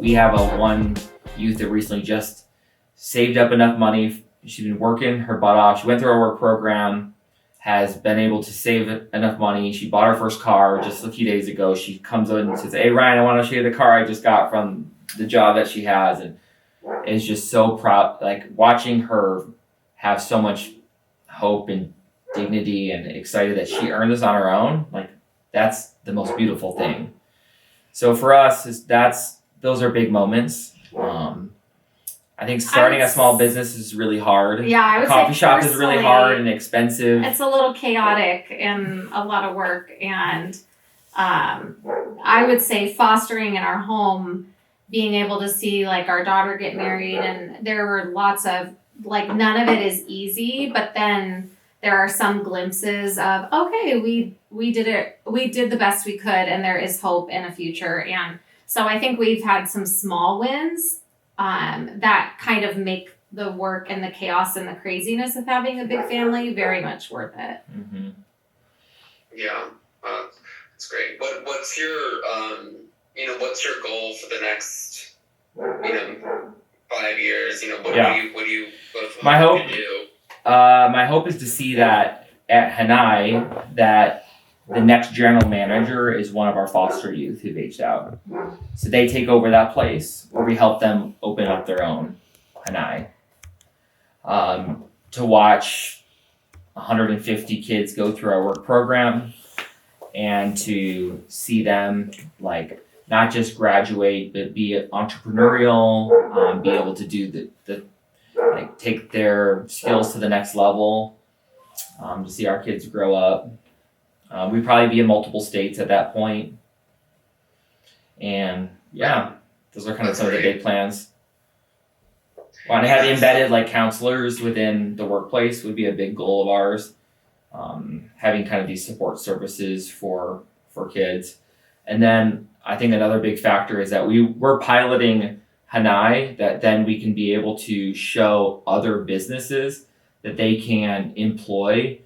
we have one youth that recently just saved up enough money. She's been working her butt off. She went through our work program, has been able to save enough money. She bought her first car just a few days ago. She comes in and says, "Hey Ryan, I want to show you the car I just got from the job that she has," and is just so proud. Like watching her have so much hope and dignity and excited that she earned this on her own. Like that's the most beautiful thing. So for us, those are big moments. I think starting a small business is really hard. Yeah, I would say coffee shop is really hard and expensive. It's a little chaotic and a lot of work. And I would say fostering in our home, being able to see like our daughter get married, and there were lots of like none of it is easy, but then there are some glimpses of okay, we did it, we did the best we could, and there is hope in a future. And so I think we've had some small wins that kind of make the work and the chaos and the craziness of having a big family very much worth it. Mm-hmm. Yeah, that's great. What's your what's your goal for the next 5 years? What do you my hope to do? My hope is to see that at Hanai that the next general manager is one of our foster youth who've aged out. So they take over that place, or we help them open up their own Hanai. To watch 150 kids go through our work program and to see them like not just graduate, but be entrepreneurial, be able to do the like take their skills to the next level, to see our kids grow up. We'd probably be in multiple states at that point. And yeah, those are kind of some of the big plans. Want to have embedded like counselors within the workplace would be a big goal of ours. Having kind of these support services for kids. And then I think another big factor is that we're piloting Hanai, that then we can be able to show other businesses that they can employ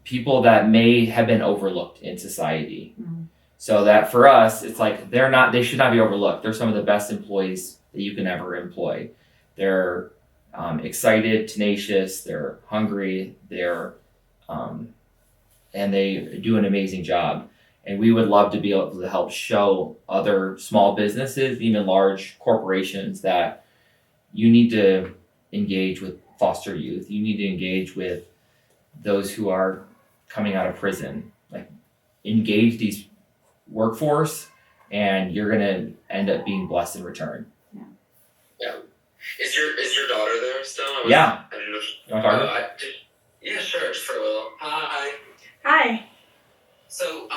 people that may have been overlooked in society. Mm-hmm. So that for us, it's like they should not be overlooked. They're some of the best employees that you can ever employ. They're excited, tenacious, they're hungry, and they do an amazing job. And we would love to be able to help show other small businesses, even large corporations, that you need to engage with foster youth. You need to engage with those who are coming out of prison. Like, engage these workforce, and you're going to end up being blessed in return. Yeah. Is your daughter there still? Yeah. I didn't know. You want to talk to her? Yeah, sure. Just for a little. Hi. Hi. So,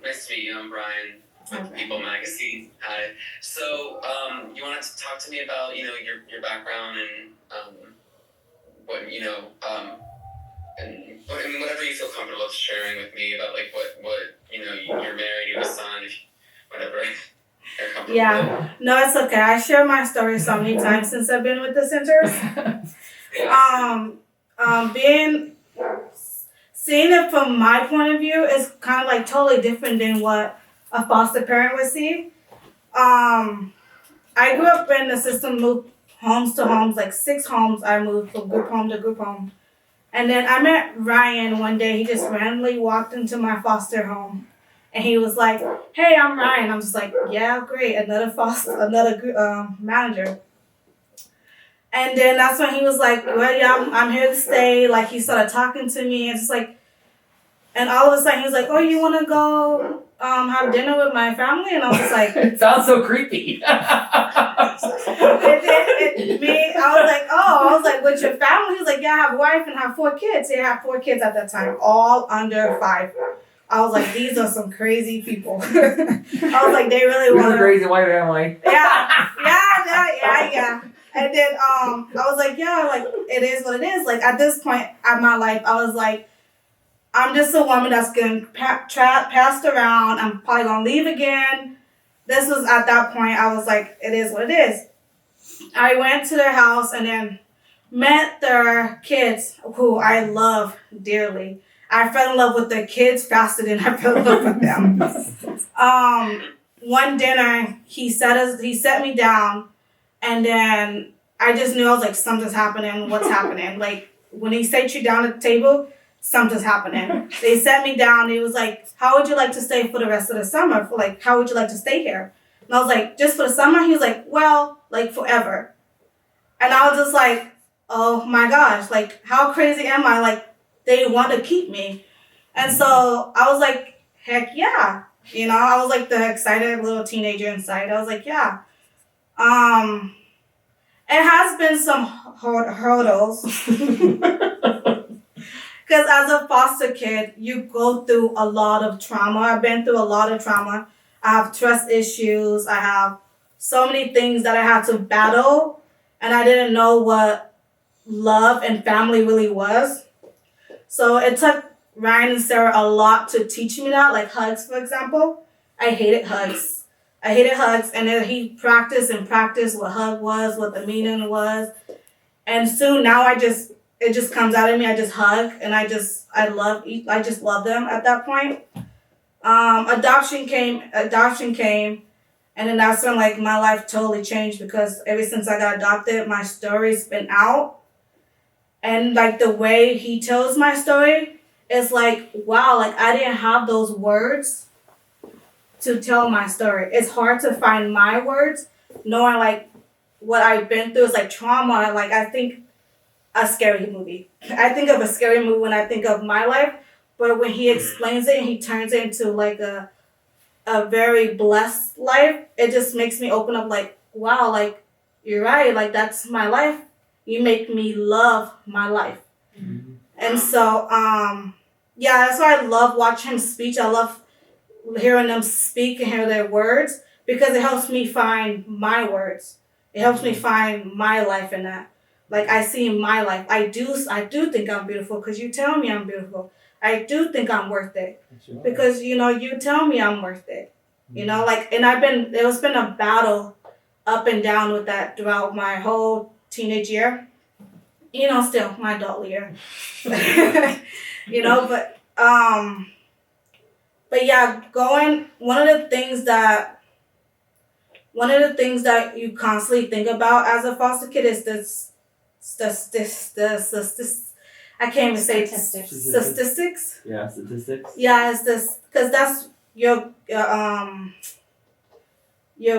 nice to meet you. I'm Brian with People Magazine. Hi. So, you wanted to talk to me about, your background and, what, and whatever you feel comfortable sharing with me about, like, what you're married, you have a son, whatever. Yeah. No, it's okay. I share my story so many times since I've been with the centers. Seeing it from my point of view is kind of like totally different than what a foster parent would see. I grew up in the system, moved homes to homes, like 6 homes. I moved from group home to group home. And then I met Ryan one day. He just randomly walked into my foster home. And he was like, "Hey, I'm Ryan." I'm just like, "Yeah, great, another manager." And then that's when he was like, "Well, yeah, I'm here to stay." Like, he started talking to me, and just like, and all of a sudden he was like, "Oh, you want to go have dinner with my family?" And I was like, "It sounds so creepy." I was like, "With your family?" He was like, "Yeah, I have a wife and have 4 kids." He had 4 kids at that time, all under 5. I was like, these are some crazy people. I was like, they really want to. Crazy white family. Yeah. And then I was like, yeah, like, it is what it is. Like, at this point in my life, I was like, I'm just a woman that's getting passed around. I'm probably going to leave again. This was at that point, I was like, it is what it is. I went to their house and then met their kids, who I love dearly. I fell in love with their kids faster than I fell in love with them. one dinner, he set me down, and then I just knew I was like, something's happening. What's happening? Like when he sat you down at the table, something's happening. They set me down. He was like, how would you like to stay for the rest of the summer? For like, how would you like to stay here? And I was like, just for the summer? He was like, well, like forever. And I was just like, oh my gosh, like how crazy am I? Like they want to keep me. And so I was like, heck yeah. You know, I was like the excited little teenager inside. I was like, yeah. It has been some hurdles. Because as a foster kid, you go through a lot of trauma. I've been through a lot of trauma. I have trust issues. I have so many things that I had to battle. And I didn't know what love and family really was. So it took Ryan and Sara a lot to teach me that. Like hugs, for example. I hated hugs. And then he practiced what hug was, what the meaning was. And soon now it just comes out of me. I just hug and I just love them at that point. Adoption came, and then that's when like my life totally changed, because ever since I got adopted, my story's been out. And like the way he tells my story, it's like, wow, like I didn't have those words to tell my story. It's hard to find my words, knowing like what I've been through is like trauma. Like I think a scary movie. I think of a scary movie when I think of my life, but when he explains it and he turns it into like a very blessed life, it just makes me open up like, wow, like you're right, like that's my life. You make me love my life. Mm-hmm. And so yeah, that's why I love watching him speak. I love hearing them speak and hear their words, because it helps me find my words. It helps me find my life in that. Like I see my life. I do think I'm beautiful because you tell me I'm beautiful. I do think I'm worth it because, you know, you tell me I'm worth it. You know, like, and it's been a battle up and down with that throughout my whole teenage year. You know, still my adult year. You know, but yeah, one of the things that you constantly think about as a foster kid is this I can't even say statistics. Yeah, statistics. Yeah, it's this, because that's your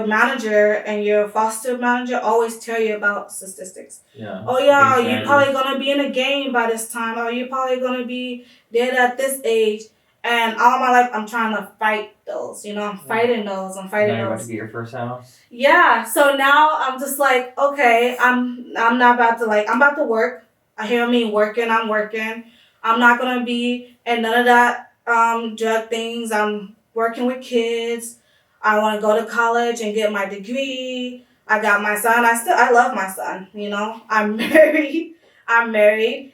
manager and your foster manager always tell you about statistics. Yeah. Oh yeah, you're probably gonna be in a game by this time, or you're probably gonna be dead at this age. And all my life, I'm trying to fight those. You know, I'm fighting those. Now you're about to get your first house. Yeah. So now I'm just like, okay, I'm not about to I'm about to work. I hear me working. I'm working. I'm not gonna be in none of that drug things. I'm working with kids. I want to go to college and get my degree. I got my son. I love my son. You know, I'm married.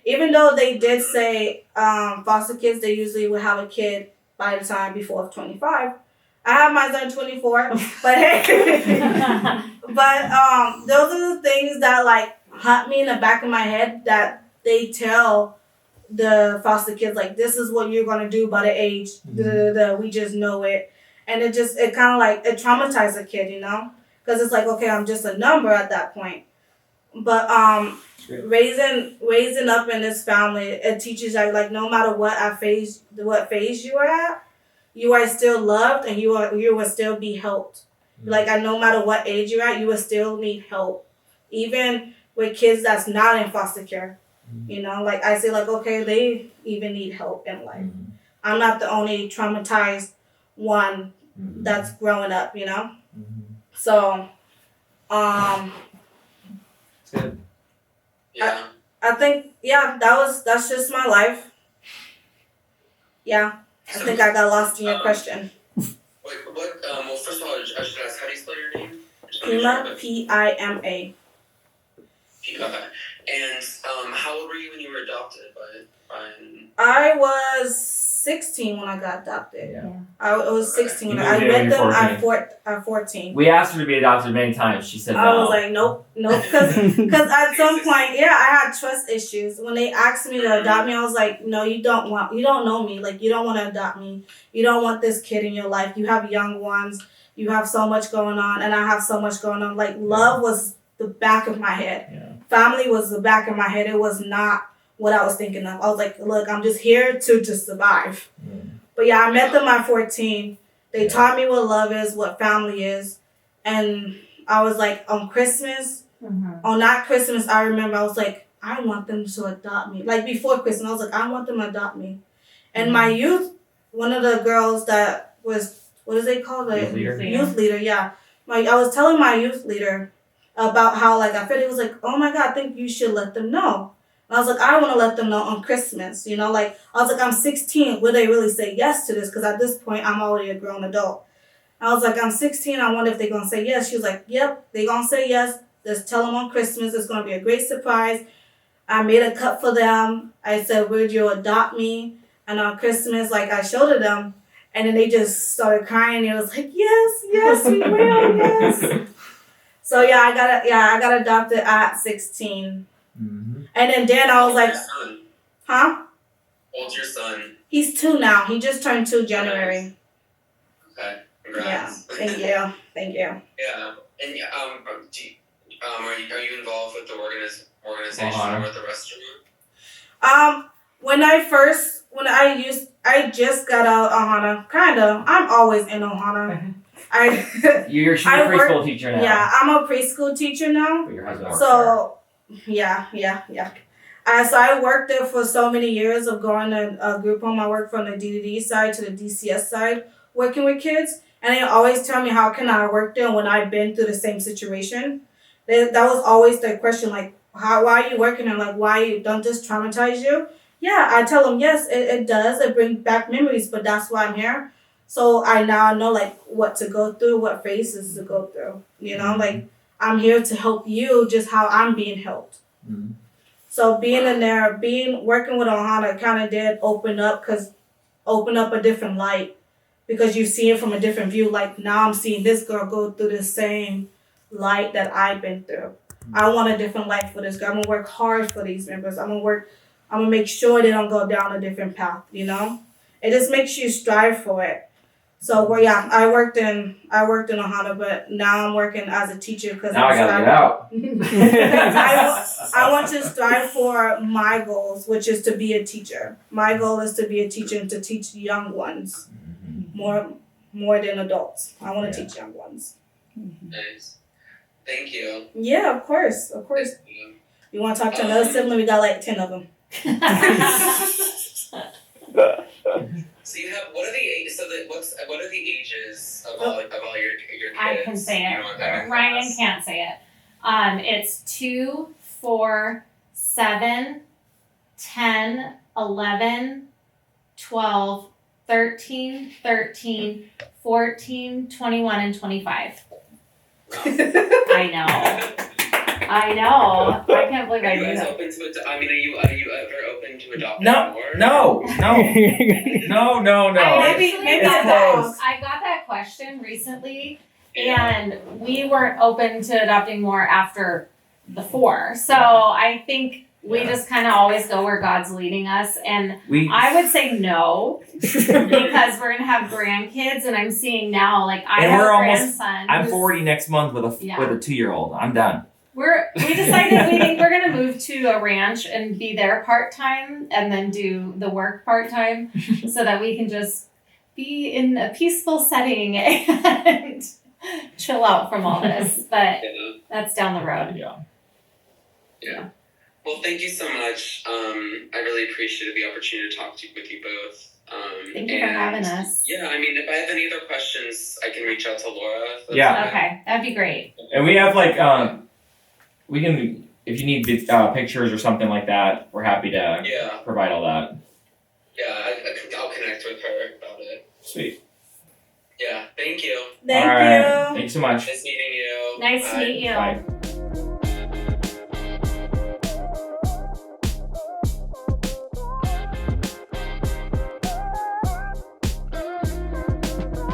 Even though they did say foster kids, they usually will have a kid by the time before 25. I have my son 24, but but those are the things that like haunt me in the back of my head, that they tell the foster kids, like, this is what you're gonna do by the age. We just know it, and it kind of like it traumatizes a kid, you know, because it's like, okay, I'm just a number at that point. But raising up in this family, it teaches you like no matter what phase you are at, you are still loved and you will still be helped. Like no matter what age you're at, you will still need help, even with kids that's not in foster care. You know, like I say, like, okay, they even need help in life. I'm not the only traumatized one that's growing up, you know. So good. Yeah. I think, yeah, that's just my life. Yeah, I think I got lost in your question. Wait, what? Well, first of all, I should ask, how do you spell your name? Pima, Pima. Okay. And how old were you when you were adopted by Brian? I was 16 when I got adopted. Yeah. I was 16 when You I moved in when met you them were at 14. We asked her to be adopted many times. She said no. I was like, nope, because at some point, yeah, I had trust issues. When they asked me to adopt me, I was like, no, you don't know me. Like, you don't want to adopt me. You don't want this kid in your life. You have young ones. You have so much going on, and I have so much going on. Like, love was the back of my head. Yeah. Family was the back of my head. It was not what I was thinking of. I was like, look, I'm just here to just survive. But yeah, I met them at 14. They taught me what love is, what family is. And I was like, on Christmas, on that Christmas, I remember I was like, I want them to adopt me. Like before Christmas, I was like, I want them to adopt me. And my youth, one of the girls that was, what is it called? Youth leader, yeah. I was telling my youth leader about how like I felt. He was like, oh my God, I think you should let them know. And I was like, I want to let them know on Christmas, you know, like I was like, I'm 16. Will they really say yes to this? Because at this point, I'm already a grown adult. I was like, I'm 16. I wonder if they're going to say yes. She was like, yep, they're going to say yes. Just tell them on Christmas. It's going to be a great surprise. I made a cup for them. I said, would you adopt me? And on Christmas, like I showed it them. And then they just started crying. It was like, yes, we will, yes. So yeah, I got adopted at 16. Mm-hmm. And then I was like, son? huh? How old's your son? He's 2 now. He just turned 2 January. Okay, Yeah, congrats. thank you. Yeah, and are you involved with the organization Ohana. or the restaurant? When I just got out Ohana, kinda. I'm always in Ohana. She's a I preschool teacher now. Yeah, I'm a preschool teacher now. But your husband works So, yeah. So I worked there for so many years of going to a group home. I worked from the DDD side to the DCS side, working with kids. And they always tell me, how can I work there when I've been through the same situation? That was always their question, like, why are you working there? Like, don't this traumatize you? Yeah, I tell them, yes, it does. It brings back memories, but that's why I'm here. So I now know, like, what to go through, what phases to go through. You know, like, I'm here to help you just how I'm being helped. Mm-hmm. So being in there, working with Ohana kind of did open up a different light, because you see it from a different view. Like now I'm seeing this girl go through the same light that I've been through. I want a different life for this girl. I'm gonna work hard for these members. I'm gonna make sure they don't go down a different path, you know? It just makes you strive for it. So I worked in Ohana, but now I'm working as a teacher because Now I gotta get out. I want to strive for my goals, which is to be a teacher. My goal is to be a teacher and to teach young ones more than adults. I want to teach young ones. Nice. Thank you. Yeah, of course. You want to talk to another sibling? We got like 10 of them. So you have what are the ages of all your kids? I can say You want that it. in Ryan class? can't say it. It's 2, 4, 7, 10, 11, 12, 13, 14, 21, and 25. I know. I can't believe I Are you knew guys that. open to are you ever open to adopting No. Maybe I got that question recently, and we weren't open to adopting more after the 4. So I think we just kind of always go where God's leading us, and I would say no because we're gonna have grandkids, and I'm seeing now like I have a grandson. I'm 40 next month with a 2-year-old. I'm done. We decided we think we're gonna move to a ranch and be there part-time and then do the work part-time so that we can just be in a peaceful setting and chill out from all this. But that's down the road. Yeah. Well, thank you so much. I really appreciated the opportunity to talk with you both. Thank you for having us. Yeah, I mean, if I have any other questions, I can reach out to Laura. Okay, that'd be great. And we have like we can, if you need pictures or something like that, we're happy to provide all that. Yeah, I'll connect with her about it. Sweet. Yeah, thank you. Thank you. Thanks so much. Nice meeting you. Nice to meet you. Bye.